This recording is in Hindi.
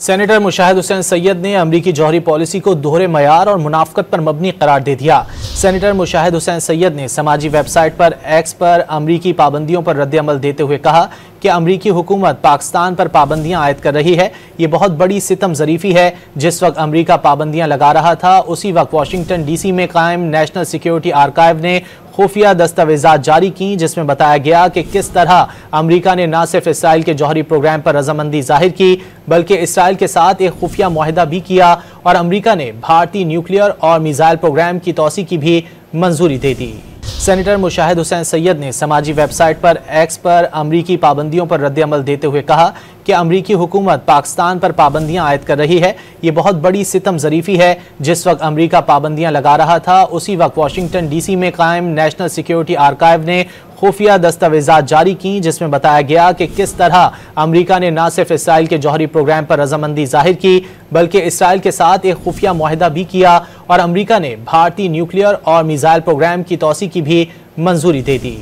सेनेटर मुशाहिद हुसैन सैयद ने अमरीकी जौहरी पॉलिसी को दोहरे मयार और मुनाफकत पर मबनी करार दे दिया। सेनेटर मुशाहिद हुसैन सैयद ने समाजी वेबसाइट पर एक्स पर अमरीकी पाबंदियों पर रद्द-ए-अमल देते हुए कहा कि अमरीकी हुकूमत पाकिस्तान पर पाबंदियां आयद कर रही है। ये बहुत बड़ी सितम ज़रीफ़ी है। जिस वक्त अमरीका पाबंदियां लगा रहा था, उसी वक्त वाशिंगटन DC में कायम नेशनल सिक्योरिटी आर्काइव ने खुफिया दस्तावेजात जारी की, जिसमें बताया गया कि किस तरह अमरीका ने न सिर्फ इसराइल के जौहरी प्रोग्राम पर रजामंदी जाहिर की, बल्कि इसराइल के साथ एक खुफिया मुआहदा भी किया और अमरीका ने भारतीय न्यूक्लियर और मिसाइल प्रोग्राम की तोसी की भी मंजूरी दे दी। सेनेटर मुशाहिद हुसैन सैयद ने समाजी वेबसाइट पर एक्स पर अमरीकी पाबंदियों पर रद्द-ए-अमल देते हुए कहा कि अमरीकी हुकूमत पाकिस्तान पर पाबंदियां आयद कर रही है। ये बहुत बड़ी सितम ज़रीफ़ी है। जिस वक्त अमरीका पाबंदियां लगा रहा था, उसी वक्त वाशिंगटन DC में कायम नेशनल सिक्योरिटी आर्काइव ने खुफिया दस्तावेजात जारी की, जिसमें बताया गया कि किस तरह अमरीका ने न सिर्फ इसराइल के जौहरी प्रोग्राम पर रजामंदी जाहिर की, बल्कि इसराइल के साथ एक खुफिया मुआहदा भी किया और अमरीका ने भारतीय न्यूक्लियर और मिसाइल प्रोग्राम की तोसी की भी मंजूरी दे दी।